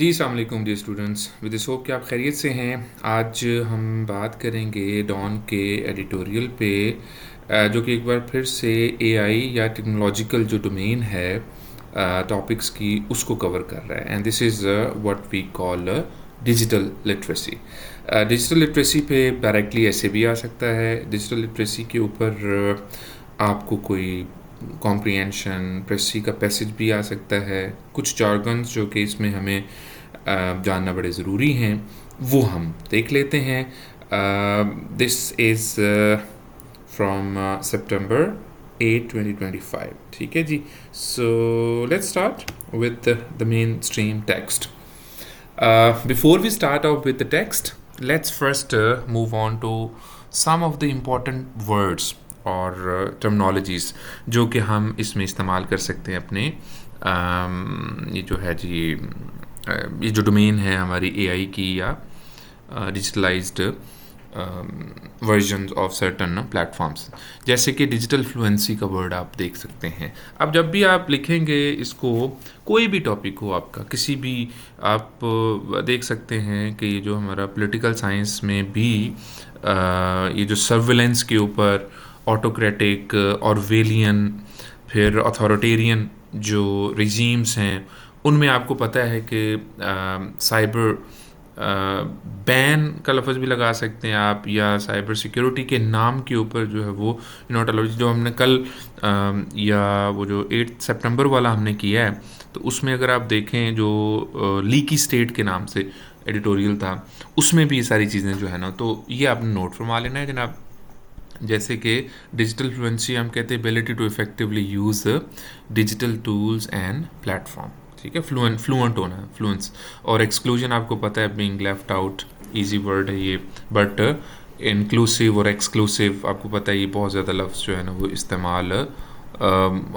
जी अस्सलाम वालेकुम dear students, with this hope कि आप खैरियत से हैं। आज हम बात करेंगे डॉन के एडिटोरियल पे, जो कि एक बार फिर से एआई या टेक्नोलॉजिकल जो डोमेन है टॉपिक्स की, उसको कवर कर रहा है। And this is what we call digital literacy. Digital literacy पे डायरेक्टली ऐसे भी आ सकता है। डिजिटल लिटरेसी के ऊपर आपको कोई कॉम्प्रिहेंशन प्रेसी का पैसेज भी आ सकता है। कुछ जार्गन्स जो कि इसमें हमें जानना बड़े ज़रूरी हैं, वो हम देख लेते हैं। दिस इज़ फ्रॉम सितंबर 8 2025। ठीक है जी। So let's start with the mainstream text. Before we start off with the text, let's first move on to some of the important words और terminologies जो कि हम इसमें इस्तेमाल कर सकते हैं अपने ये जो है जी, ये जो डोमेन है हमारी एआई की या digitalised version of certain platforms, जैसे कि डिजिटल फ्लुएंसी का वर्ड आप देख सकते हैं। अब जब भी आप लिखेंगे इसको, कोई भी टॉपिक हो आपका, किसी भी, आप देख सकते हैं कि ये जो हमारा पॉलिटिकल साइंस में भी ये जो सर्विलेंस के ऊपर ऑटोक्रेटिक, ऑरवेलियन, फिर अथॉरिटेरियन जो रिजीम्स हैं, उनमें आपको पता है कि साइबर बैन का लफ्ज़ भी लगा सकते हैं आप, या साइबर सिक्योरिटी के नाम के ऊपर जो है वो नोटोलॉजी जो हमने कल या वो जो 8 सितंबर वाला हमने किया है, तो उसमें अगर आप देखें जो लीकी स्टेट के नाम से एडिटोरियल था, उसमें भी ये सारी चीज़ें जो है ना, तो ये आपने नोट फरमा लेना है जनाब। जैसे कि डिजिटल फ्लुएंसी हम कहते हैं ability to effectively use digital tools and platform. ठीक है, फ्लुएंट होना, फ्लुएंस। और एक्सक्लूजन आपको पता है, being left out, easy word है ये, बट इंक्लूसिव और एक्सक्लूसिव आपको पता है ये बहुत ज़्यादा लफ्ज़ जो है ना वो इस्तेमाल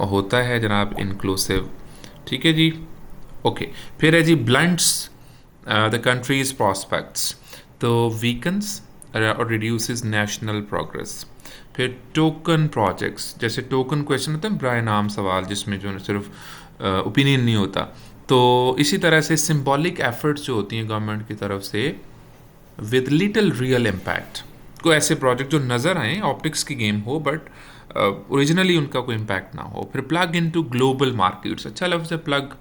होता है जनाब, इंक्लूसिव। ठीक है जी, ओके। फिर है जी ब्लंट्स द कंट्रीज प्रॉस्पेक्ट्स, तो वीकन्स और रिड्यूसेस नेशनल प्रोग्रेस। फिर टोकन प्रोजेक्ट्स, जैसे टोकन क्वेश्चन होता है बराए नाम सवाल, जिसमें जो सिर्फ ओपिनियन नहीं होता, तो इसी तरह से सिंबॉलिक एफर्ट्स जो होती हैं गवर्नमेंट की तरफ से विद लिटिल रियल इम्पैक्ट, को ऐसे प्रोजेक्ट जो नज़र आएँ, ऑप्टिक्स की गेम हो बट ओरिजिनली उनका कोई इम्पैक्ट ना हो। फिर प्लग इनटू ग्लोबल मार्केट्स, अच्छा लफ्ज़ है प्लग,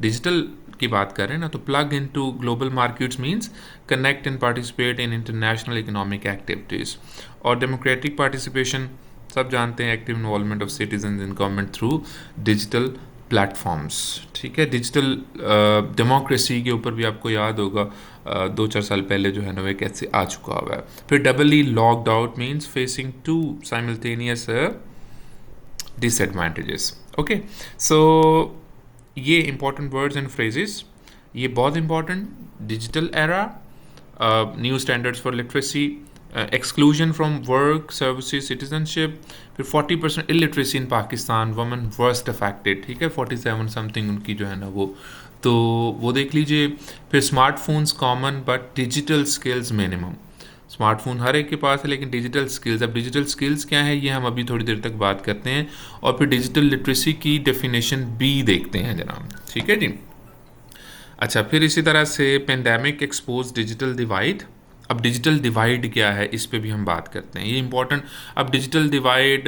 डिजिटल की बात कर रहे हैं ना, तो plug into global markets means connect and participate in international economic activities. और डेमोक्रेटिक पार्टिसिपेशन, सब जानते हैं, active involvement of citizen in government through digital platforms. ठीक है, डिजिटल डेमोक्रेसी के ऊपर भी आपको याद होगा 2-4 साल पहले जो है ना वह कैसे आ चुका हुआ है। फिर doubly locked out means facing to simultaneous disadvantages. Okay, so ये इंपॉर्टेंट वर्ड्स एंड फ्रेजेस, ये बहुत important. Digital era, new standards for literacy, exclusion from work, services, citizenship. फिर 40% illiteracy in Pakistan, women worst affected. ठीक है, 47 something उनकी जो है ना वो देख लीजिए। फिर smartphones common but digital skills minimum, smartphone हर एक के पास है लेकिन डिजिटल स्किल्स, अब डिजिटल स्किल्स क्या है ये हम अभी थोड़ी देर तक बात करते हैं। और फिर डिजिटल लिटरेसी की डेफिनेशन भी देखते हैं जनाब। ठीक है जी, अच्छा। फिर इसी तरह से पेंडेमिक एक्सपोज डिजिटल डिवाइड, अब डिजिटल डिवाइड क्या है इस पे भी हम बात करते हैं, ये इंपॉर्टेंट। अब डिजिटल डिवाइड,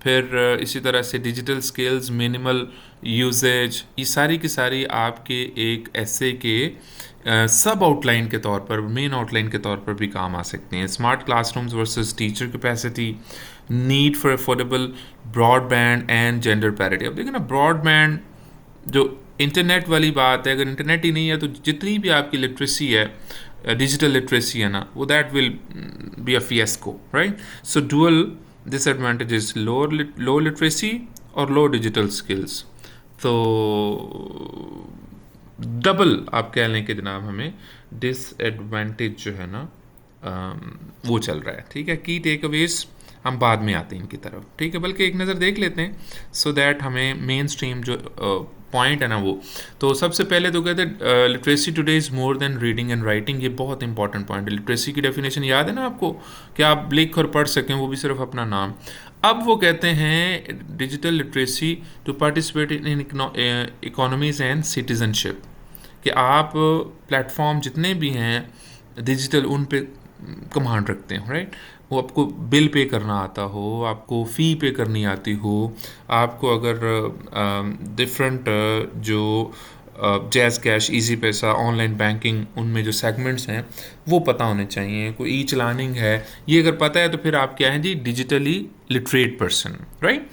फिर इसी तरह से डिजिटल स्किल्स, मिनिमल यूजेज, ये सारी की सारी आपके एक ऐसे के सब आउटलाइन के तौर पर, मेन आउटलाइन के तौर पर भी काम आ सकते हैं। Smart classrooms versus teacher capacity, need for affordable broadband and gender parity. अब देखिए ना, ब्रॉडबैंड जो इंटरनेट वाली बात है, अगर इंटरनेट ही नहीं है तो जितनी भी आपकी लिटरेसी है, डिजिटल लिटरेसी है ना, वो that will be a fiasco, right. So dual disadvantages, low literacy और लो डिजिटल स्किल्स, तो डबल आप कह लें कि जनाब हमें डिसएडवांटेज जो है ना वो चल रहा है। ठीक है, की टेक अवेज हम बाद में आते हैं इनकी तरफ। ठीक है, बल्कि एक नज़र देख लेते हैं सो दैट हमें मेन स्ट्रीम जो पॉइंट है ना वो, तो सबसे पहले तो कहते हैं literacy today is more than reading and writing, ये बहुत इंपॉर्टेंट पॉइंट है। लिटरेसी की डेफिनेशन याद है ना आपको, कि आप लिख और पढ़ सकें, वो भी सिर्फ अपना नाम। अब वो कहते हैं digital literacy to participate in economies and citizenship, कि आप प्लेटफॉर्म जितने भी हैं डिजिटल उन पे कमांड रखते हैं, राइट। वो आपको बिल पे करना आता हो, आपको फ़ी पे करनी आती हो, आपको अगर डिफरेंट जो जैज़ कैश, इजी पैसा, ऑनलाइन बैंकिंग, उनमें जो सेगमेंट्स हैं वो पता होने चाहिए, कोई ई चलानिंग है ये अगर पता है तो फिर आप क्या हैं जी, डिजिटली लिटरेट पर्सन, राइट।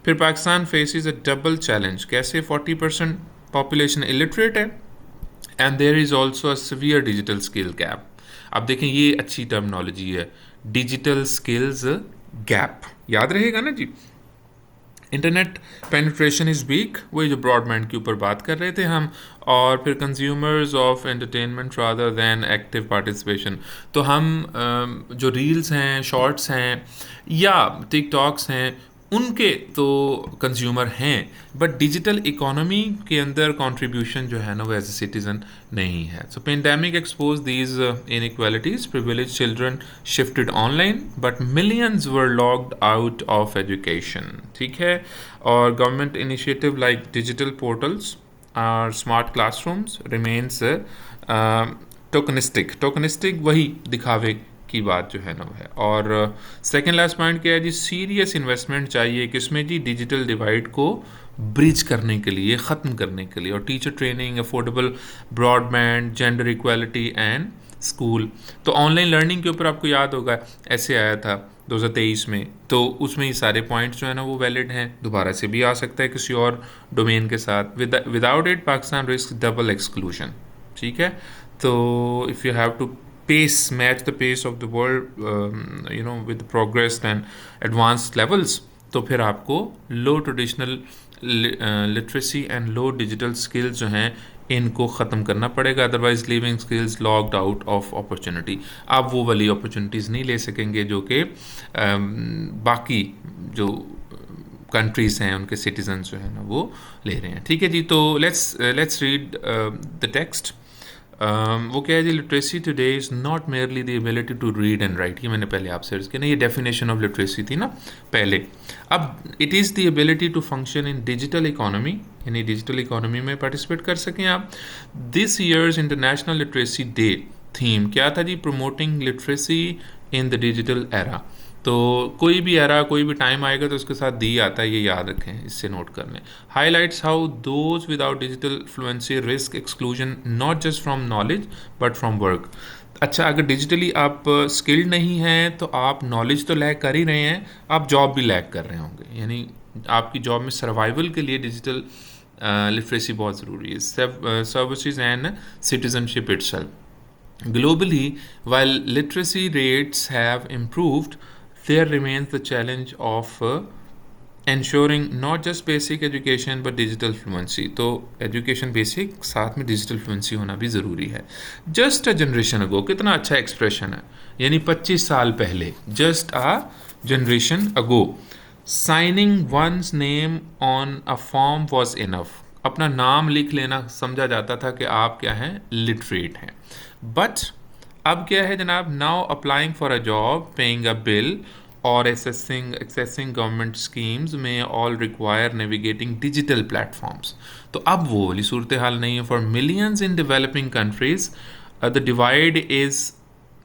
फिर Pakistan faces a double challenge, कैसे 40% पॉपुलेशन इलिटरेट है and there is also a severe digital skill gap. अब देखें ये अच्छी टर्मिनोलॉजी है, डिजिटल स्किल्स गैप, याद रहेगा ना जी। इंटरनेट पेनिट्रेशन इज़ वीक, वही जो ब्रॉडबैंड के ऊपर बात कर रहे थे हम। और फिर consumers of entertainment rather than active participation, तो हम जो रील्स हैं, शॉर्ट्स हैं या टिकटॉक्स हैं उनके तो कंज्यूमर हैं, बट डिजिटल इकोनॉमी के अंदर कंट्रीब्यूशन जो है ना वो एज ए सिटीज़न नहीं है। So pandemic expose these inequalities, privilege children shifted online but millions were locked out of education, ठीक है। और government initiative like digital portals और स्मार्ट क्लासरूम्स रिमेन्स टोकनिस्टिक वही दिखावे की बात जो है ना वो है। और सेकेंड लास्ट पॉइंट क्या है जी, सीरियस इन्वेस्टमेंट चाहिए किसमें जी, डिजिटल डिवाइड को ब्रिज करने के लिए, ख़त्म करने के लिए। और teacher training, affordable broadband, gender equality and school. तो ऑनलाइन लर्निंग के ऊपर आपको याद होगा ऐसे आया था 2023 में, तो उसमें ये सारे पॉइंट्स जो है ना वो वैलिड हैं, दोबारा से भी आ सकता है किसी और डोमेन के साथ। Without it Pakistan risk double exclusion, ठीक है। तो if you have to match the pace of the world, with progress and advanced levels, तो फिर आपको low traditional literacy and low digital skills जो हैं इनको ख़त्म करना पड़ेगा, otherwise living skills locked out of opportunity. आप वो वाली अपॉर्चुनिटीज़ नहीं ले सकेंगे जो कि बाकी जो कंट्रीज़ हैं उनके सिटीजन्स जो हैं ना वो ले रहे हैं, ठीक है जी। तो लेट्स रीड द टेक्स्ट। वो क्या है जी, literacy today is not merely the ability to read and write, ये मैंने पहले आपसे अर्ज़ किया ना, ये डेफिनेशन ऑफ लिटरेसी थी ना पहले। अब it is the ability to function in digital economy, यानी डिजिटल इकोनॉमी में पार्टिसिपेट कर सकें आप। This year's international literacy day theme क्या था जी, promoting literacy in the digital era. तो कोई भी एरा, कोई भी टाइम आएगा तो उसके साथ दी आता है, ये याद रखें, इससे नोट कर लें। Highlights how those without digital fluency risk exclusion not just from knowledge but from work. अच्छा, अगर डिजिटली आप स्किल्ड नहीं हैं तो आप नॉलेज तो लैक कर ही रहे हैं, आप जॉब भी लैक कर रहे होंगे, यानी आपकी जॉब में सर्वाइवल के लिए डिजिटल लिटरेसी बहुत ज़रूरी है। Services and citizenship itself. Globally, while literacy rates have improved, there remains the challenge of ensuring not just basic education but digital fluency। तो एजुकेशन बेसिक साथ में डिजिटल फ्लुएंसी होना भी ज़रूरी है। जस्ट अ जनरेशन अगो, कितना अच्छा एक्सप्रेशन है, यानी 25 साल पहले, just a generation ago, signing one's name on a form was enough. अपना नाम लिख लेना समझा जाता था कि आप क्या हैं, लिटरेट हैं। बट अब क्या है जनाब, now applying for a job, paying a bill और एक्सेसिंग गवर्नमेंट स्कीम्स में all require navigating digital platforms. तो अब वो वाली सूरत हाल नहीं है। For millions in developing countries the divide is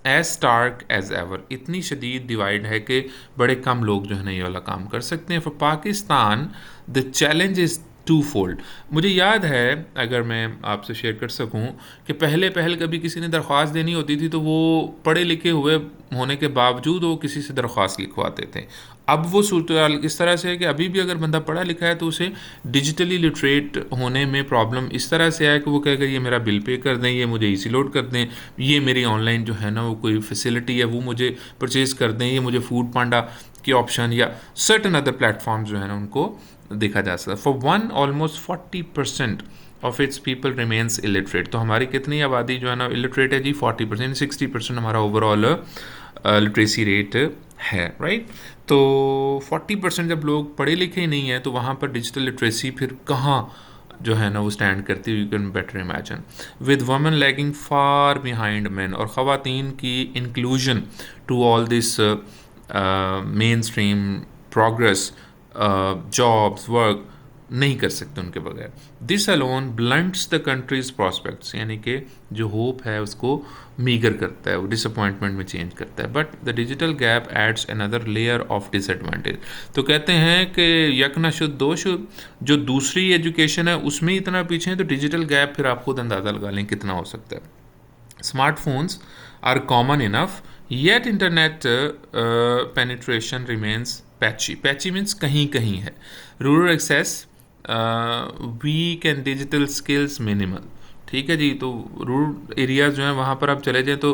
as stark as ever, इतनी शदीद डिवाइड है कि बड़े कम लोग जो है ना ये वाला काम कर सकते हैं। For Pakistan the challenge is twofold. मुझे याद है, अगर मैं आपसे शेयर कर सकूं, कि पहले कभी किसी ने दरख्वास्त देनी होती थी तो वो पढ़े लिखे हुए होने के बावजूद वो किसी से दरख्वास्त लिखवाते थे। अब वो सूरत इस तरह से है कि अभी भी अगर बंदा पढ़ा लिखा है तो उसे डिजिटली लिटरेट होने में प्रॉब्लम इस तरह से है कि वो कहेगा ये मेरा बिल पे कर दें, ये मुझे ईजी लोड कर दें, ये मेरी ऑनलाइन जो है ना वो कोई फैसिलिटी है वो मुझे परचेज़ कर दें, ये मुझे फूड पांडा के ऑप्शन या सर्टन अदर प्लेटफॉर्म्स जो है ना उनको देखा जा सकता है। For one almost 40% of its people remains illiterate. तो हमारी कितनी आबादी जो है ना इलिटरेट है जी, 40%, 60% हमारा ओवरऑल लिटरेसी रेट है, राइट। तो 40% जब लोग पढ़े लिखे ही नहीं हैं तो वहाँ पर डिजिटल लिटरेसी फिर कहाँ जो है ना वो स्टैंड करती है, you can better imagine. With women lagging far behind man, और ख़वातीन की inclusion to all this mainstream progress, jobs, work, नहीं कर सकते उनके बगैर। This alone blunts the country's prospects, यानी कि जो होप है उसको मीगर करता है, वो डिसअपॉइंटमेंट में चेंज करता है। But the digital gap ads another layer of disadvantage. तो कहते हैं कि यक न शुद्ध दो शुद्ध, जो दूसरी एजुकेशन है उसमें ही इतना पीछे है, तो डिजिटल गैप फिर आप खुद अंदाज़ा लगा लें कितना हो सकता है। Smartphones are common enough, yet internet penetration remains patchy. Patchy means कहीं कहीं है. Rural access, weak and digital skills minimal. ठीक है जी, तो रूरल एरियाज जो हैं वहाँ पर आप चले जाएं तो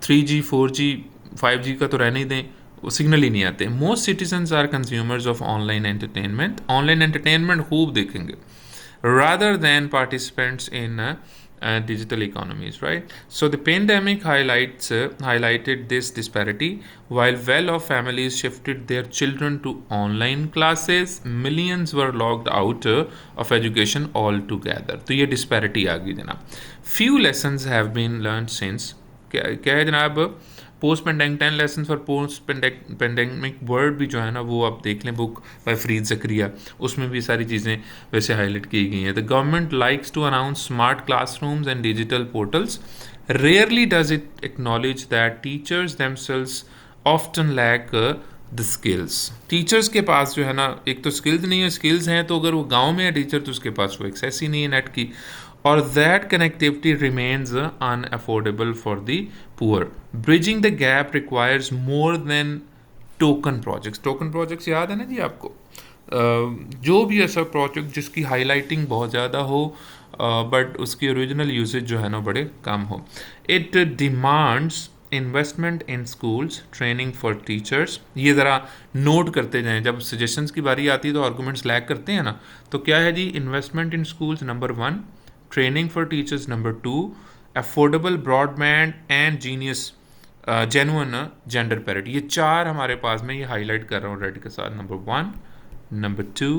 3G 4G 5G का तो रहने ही दें, वो सिग्नल ही नहीं आते। Most citizens are consumers of online entertainment खूब देखेंगे rather than participants in digital economies, right? So the pandemic highlighted this disparity. While well-off families shifted their children to online classes, millions were locked out of education altogether. तो ये disparity आ गई जनाब। Few lessons have been learned since। क्या है जनाब? Post pandemic 10 lesson for post pandemic word भी जो है ना वो आप देख लें, बुक बाय फरीद ज़करिया, उसमें भी सारी चीज़ें वैसे हाईलाइट की गई हैं। The government likes to announce smart classrooms and digital portals, rarely does it acknowledge that teachers themselves often lack the skills. Teachers के पास जो है ना, एक तो स्किल्स नहीं है, स्किल्स हैं तो अगर वो गांव में है टीचर तो उसके पास वो एक्सेस ही नहीं है नेट की, or that connectivity remains unaffordable for the poor. Bridging the gap requires more than token projects. Token projects याद है ना जी आपको? जो भी ऐसा प्रोजेक्ट जिसकी हाईलाइटिंग बहुत ज़्यादा हो बट उसकी ओरिजिनल यूसेज जो है ना बड़े कम हो। It demands investment in schools, training for teachers. ये ज़रा नोट करते जाएं, जब सजेशंस की बारी आती है तो आर्गूमेंट्स लैग करते हैं ना, तो क्या है जी? Investment in schools number 1, training for teachers number 2, affordable broadband and genuine gender parity। ये चार हमारे पास में, ये हाईलाइट कर रहा हूँ रेड के साथ, नंबर 1, नंबर 2,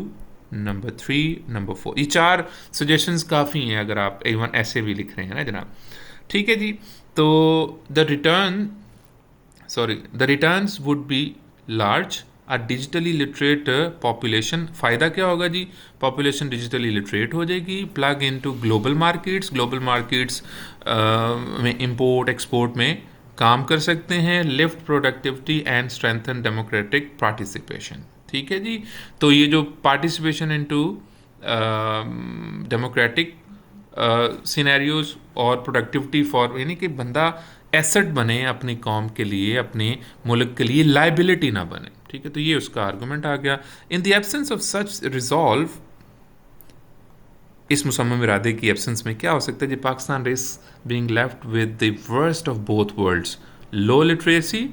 नंबर 3, नंबर 4। ये चार सजेशंस काफ़ी हैं अगर आप इवन ऐसे भी लिख रहे हैं ना जनाब। ठीक है जी, तो the returns would be large. A digitally literate population, फ़ायदा क्या होगा जी? पॉपुलेशन डिजिटली लिटरेट हो जाएगी। Plug in to global markets में इंपोर्ट एक्सपोर्ट में काम कर सकते हैं। Lift productivity and strengthen democratic participation. ठीक है जी, तो ये जो पार्टिसिपेशन इनटू डेमोक्रेटिक सिनेरियोज और प्रोडक्टिविटी फॉर, यानी कि बंदा एसेट बने अपनी कौम के लिए, अपने मुल्क के लिए, लाइबिलिटी ना बने। ठीक है, तो ये उसका आर्गूमेंट आ गया। In the absence of such resolve, इस मुसम्मम इरादे की एब्सेंस में क्या हो सकता है जी? Pakistan risk being left with the worst of both worlds, low literacy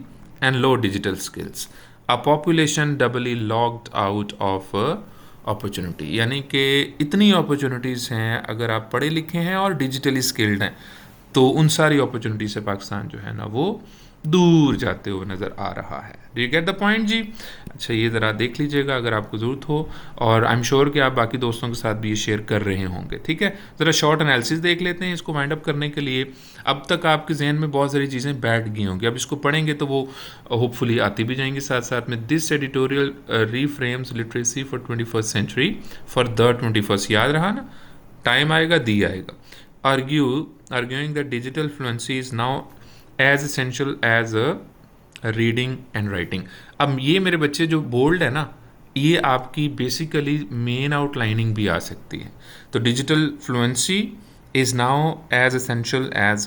and low digital skills, a population doubly locked out of opportunity. यानी कि इतनी अपॉर्चुनिटीज़ हैं, अगर आप पढ़े लिखे हैं और डिजिटली स्किल्ड हैं तो उन सारी अपॉर्चुनिटी से पाकिस्तान जो है ना वो दूर जाते हुए नज़र आ रहा है। Do you get the point जी? अच्छा, ये ज़रा देख लीजिएगा अगर आपको ज़रूरत हो, और आई एम श्योर कि आप बाकी दोस्तों के साथ भी ये शेयर कर रहे होंगे। ठीक है, ज़रा शॉर्ट एनालिसिस देख लेते हैं इसको वाइंड अप करने के लिए। अब तक आपके जहन में बहुत सारी चीज़ें बैठ गई होंगी, अब इसको पढ़ेंगे तो वो होपफुली आती भी जाएंगी साथ साथ में। This editorial reframes literacy for 21st century for the 21st। याद रहा ना, टाइम आएगा दी आएगा। Arguing that digital fluency is now as essential as reading and writing। अब ये मेरे बच्चे जो बोल्ड है ना, ये आपकी बेसिकली मेन आउटलाइनिंग भी आ सकती है। तो digital fluency is now as essential as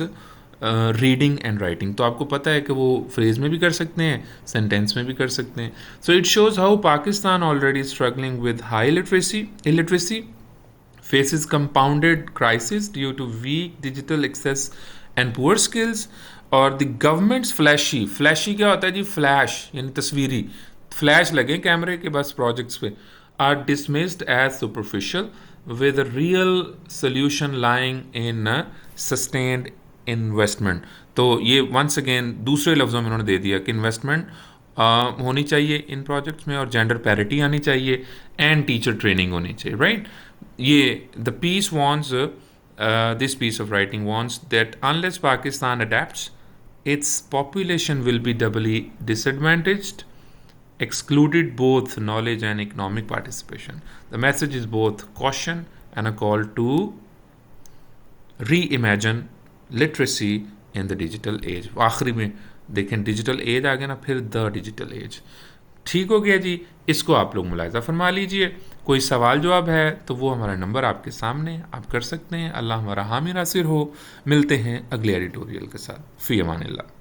reading and writing. तो आपको पता है कि वो फ्रेज में भी कर सकते हैं, सेंटेंस में भी कर सकते हैं। So it shows how Pakistan already struggling with high illiteracy faces compounded crisis due to weak digital access and poor skills। और the government's flashy क्या होता है जी? फ्लैश यानी तस्वीरी, फ्लैश लगे कैमरे के बस प्रोजेक्ट्स पे, are dismissed as superficial with a real solution lying in sustained investment। तो ये once again दूसरे लफ्ज़ों में उन्होंने दे दिया कि इन्वेस्टमेंट होनी चाहिए इन प्रोजेक्ट्स में, और जेंडर पैरिटी आनी चाहिए, एंड टीचर ट्रेनिंग होनी चाहिए। राइट, ये the piece wants, this piece of writing wants that unless Pakistan adapts, its population will be doubly disadvantaged excluded both knowledge and economic participation. The message is both caution and a call to reimagine literacy in the digital age. आखिरी में देखें digital age आ गया ना, फिर the digital age. ठीक हो गया जी, इसको आप लोग मुलाहिजा फरमा लीजिए। कोई सवाल जवाब है तो वो हमारा नंबर आपके सामने, आप कर सकते हैं। अल्लाह हमारा हामी नासिर हो। मिलते हैं अगले एडिटोरियल के साथ। फ़ी अमानिल्लाह।